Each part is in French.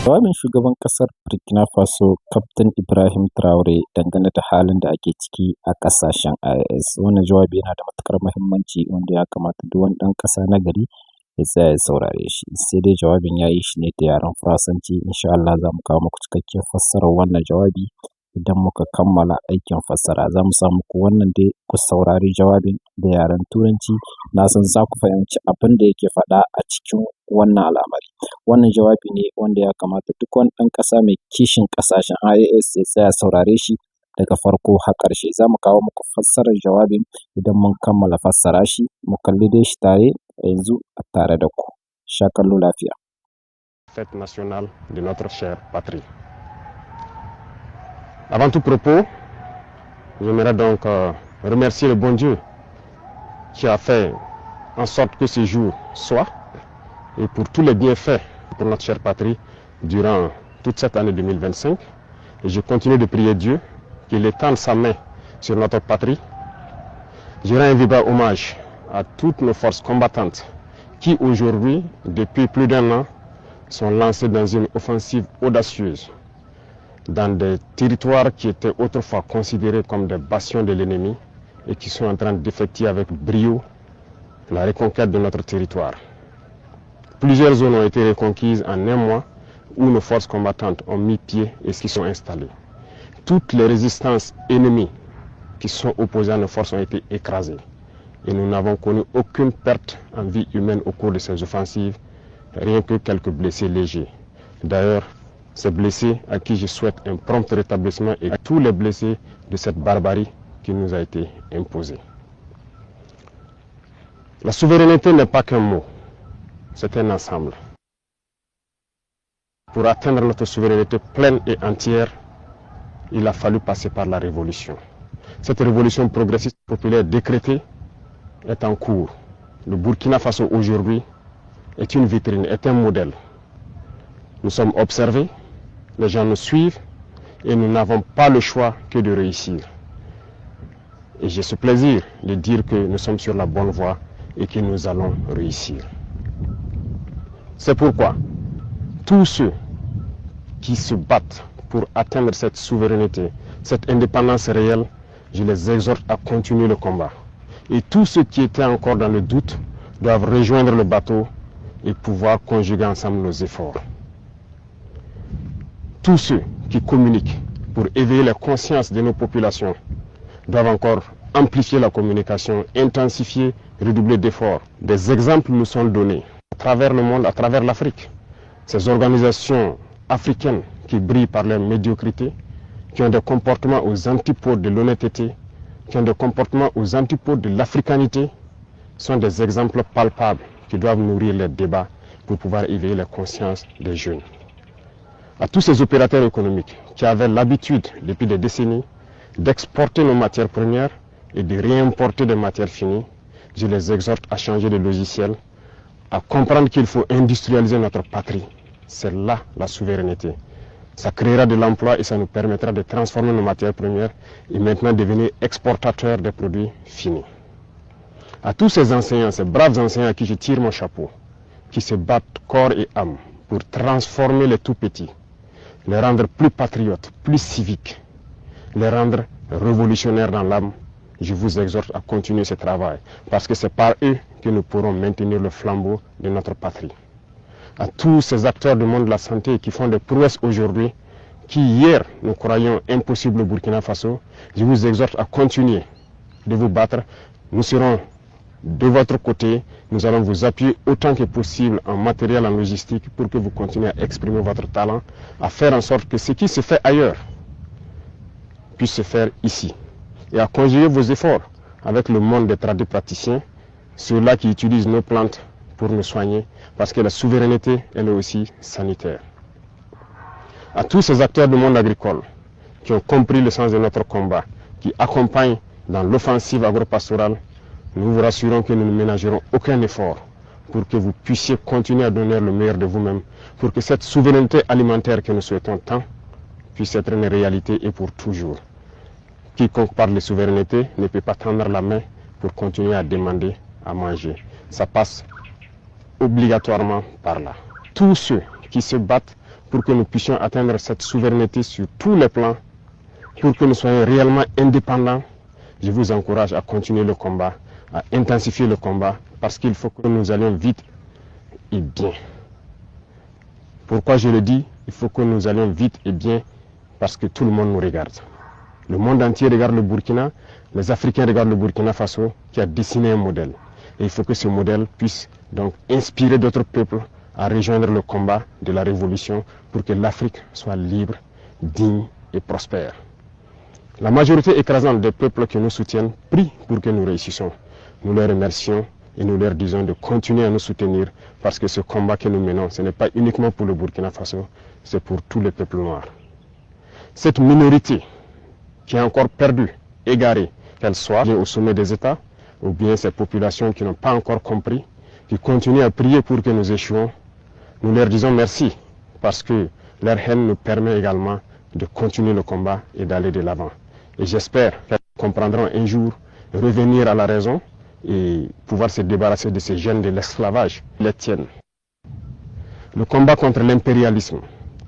Jawabin shugaban ƙasar Burkina Faso Kaftin Ibrahim Traoré dangane da halin da ake ciki a ƙasashen IOS. Wannan jawabi yana da matuƙar muhimmanci wanda ya kamata duk wani ɗan ƙasa na gari ya tsaya ya saurare shi. Sai dai jawabin ya yi shi ne da yaren Faransanci. Insha Allah za mu kawo muku cikakken fassarar wannan jawabi idan muka kammala aikin fassara. Za mu sa muku wannan dai ku saurari jawabin da yaren Turanci. Na san za ku fahimci abin da yake faɗa a cikin wannan al'amari. Wannan jawabi ne wanda ya kamata duk wani ɗan ƙasa mai kishin ƙasashen IOS ya tsaya saurare shi daga farko har ƙarshe. Za mu kawo muku fassarar jawabin idan mun kammala fassara shi. Mu kalli dai shi tare yanzu a tare da ku. Sha kallo lafiya. Fête nationale de notre chère patrie. Avant tout propos, j'aimerais donc remercier le bon Dieu qui a fait en sorte que ce jour soit et pour tous les bienfaits pour notre chère patrie durant toute cette année 2025. Et je continue de prier Dieu qu'il étende sa main sur notre patrie. Je rends un vibrant hommage à toutes nos forces combattantes qui aujourd'hui, depuis plus d'un an, sont lancées dans une offensive audacieuse dans des territoires qui étaient autrefois considérés comme des bastions de l'ennemi et qui sont en train d'effectuer avec brio la reconquête de notre territoire. Plusieurs zones ont été reconquises en un mois où nos forces combattantes ont mis pied et s'y sont installées. Toutes les résistances ennemies qui sont opposées à nos forces ont été écrasées et nous n'avons connu aucune perte en vie humaine au cours de ces offensives, rien que quelques blessés légers. D'ailleurs, ces blessés à qui je souhaite un prompt rétablissement et à tous les blessés de cette barbarie qui nous a été imposée. La souveraineté n'est pas qu'un mot, c'est un ensemble. Pour atteindre notre souveraineté pleine et entière, il a fallu passer par la révolution. Cette révolution progressiste populaire décrétée est en cours. Le Burkina Faso aujourd'hui est une vitrine, est un modèle. Nous sommes observés, les gens nous suivent et nous n'avons pas le choix que de réussir. Et j'ai ce plaisir de dire que nous sommes sur la bonne voie et que nous allons réussir. C'est pourquoi tous ceux qui se battent pour atteindre cette souveraineté, cette indépendance réelle, je les exhorte à continuer le combat. Et tous ceux qui étaient encore dans le doute doivent rejoindre le bateau et pouvoir conjuguer ensemble nos efforts. Tous ceux qui communiquent pour éveiller la conscience de nos populations doivent encore amplifier la communication, intensifier, redoubler d'efforts. Des exemples nous sont donnés à travers le monde, à travers l'Afrique. Ces organisations africaines qui brillent par leur médiocrité, qui ont des comportements aux antipodes de l'honnêteté, qui ont des comportements aux antipodes de l'africanité, sont des exemples palpables qui doivent nourrir les débats pour pouvoir éveiller la conscience des jeunes. À tous ces opérateurs économiques qui avaient l'habitude depuis des décennies d'exporter nos matières premières et de réimporter des matières finies, je les exhorte à changer de logiciel, à comprendre qu'il faut industrialiser notre patrie. C'est là la souveraineté. Ça créera de l'emploi et ça nous permettra de transformer nos matières premières et maintenant devenir exportateurs des produits finis. À tous ces enseignants, ces braves enseignants à qui je tire mon chapeau, qui se battent corps et âme pour transformer les tout-petits, les rendre plus patriotes, plus civiques, les rendre révolutionnaires dans l'âme, je vous exhorte à continuer ce travail parce que c'est par eux que nous pourrons maintenir le flambeau de notre patrie. À tous ces acteurs du monde de la santé qui font des prouesses aujourd'hui, qui hier nous croyions impossibles au Burkina Faso, je vous exhorte à continuer de vous battre. Nous serons de votre côté, nous allons vous appuyer autant que possible en matériel, en logistique, pour que vous continuiez à exprimer votre talent, à faire en sorte que ce qui se fait ailleurs puisse se faire ici. Et à conjuguer vos efforts avec le monde des tradipraticiens, ceux-là qui utilisent nos plantes pour nous soigner, parce que la souveraineté, elle est aussi sanitaire. À tous ces acteurs du monde agricole qui ont compris le sens de notre combat, qui accompagnent dans l'offensive agropastorale, nous vous rassurons que nous ne ménagerons aucun effort pour que vous puissiez continuer à donner le meilleur de vous-même, pour que cette souveraineté alimentaire que nous souhaitons tant puisse être une réalité et pour toujours. Quiconque parle de souveraineté ne peut pas tendre la main pour continuer à demander à manger. Ça passe obligatoirement par là. Tous ceux qui se battent pour que nous puissions atteindre cette souveraineté sur tous les plans, pour que nous soyons réellement indépendants. Je vous encourage à continuer le combat, à intensifier le combat, parce qu'il faut que nous allions vite et bien. Pourquoi je le dis? Il faut que nous allions vite et bien, parce que tout le monde nous regarde. Le monde entier regarde le Burkina, les Africains regardent le Burkina Faso, qui a dessiné un modèle. Et il faut que ce modèle puisse donc inspirer d'autres peuples à rejoindre le combat de la révolution pour que l'Afrique soit libre, digne et prospère. La majorité écrasante des peuples qui nous soutiennent prie pour que nous réussissions. Nous les remercions et nous leur disons de continuer à nous soutenir parce que ce combat que nous menons, ce n'est pas uniquement pour le Burkina Faso, c'est pour tous les peuples noirs. Cette minorité qui est encore perdue, égarée, qu'elle soit au sommet des États, ou bien ces populations qui n'ont pas encore compris, qui continuent à prier pour que nous échouions, nous leur disons merci parce que leur haine nous permet également de continuer le combat et d'aller de l'avant. Et j'espère qu'elles comprendront un jour revenir à la raison et pouvoir se débarrasser de ces gènes de l'esclavage qui les tiennent. Le combat contre l'impérialisme,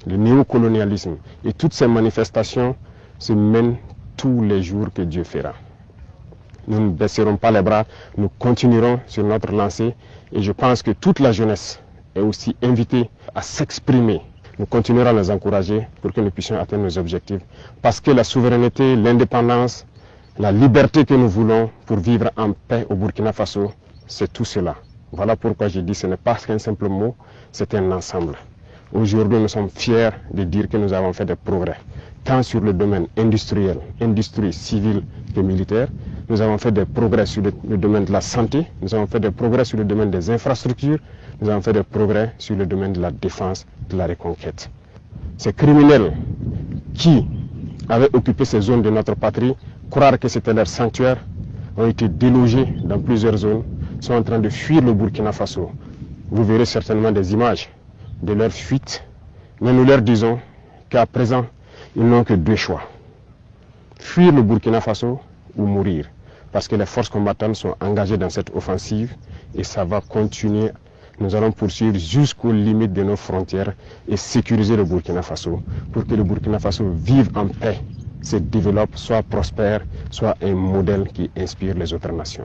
le néocolonialisme et toutes ces manifestations se mènent tous les jours que Dieu fera. Nous ne baisserons pas les bras, nous continuerons sur notre lancée et je pense que toute la jeunesse est aussi invitée à s'exprimer. Nous continuerons à les encourager pour que nous puissions atteindre nos objectifs. Parce que la souveraineté, l'indépendance, la liberté que nous voulons pour vivre en paix au Burkina Faso, c'est tout cela. Voilà pourquoi je dis que ce n'est pas qu'un simple mot, c'est un ensemble. Aujourd'hui, nous sommes fiers de dire que nous avons fait des progrès, tant sur le domaine industriel, industrie civile que militaire. Nous avons fait des progrès sur le domaine de la santé, nous avons fait des progrès sur le domaine des infrastructures, nous avons fait des progrès sur le domaine de la défense, de la reconquête. Ces criminels qui avaient occupé ces zones de notre patrie, croire que c'était leur sanctuaire, ont été délogés dans plusieurs zones, sont en train de fuir le Burkina Faso. Vous verrez certainement des images de leur fuite, mais nous leur disons qu'à présent, ils n'ont que deux choix. Fuir le Burkina Faso ou mourir, parce que les forces combattantes sont engagées dans cette offensive et ça va continuer. Nous allons poursuivre jusqu'aux limites de nos frontières et sécuriser le Burkina Faso pour que le Burkina Faso vive en paix, se développe, soit prospère, soit un modèle qui inspire les autres nations.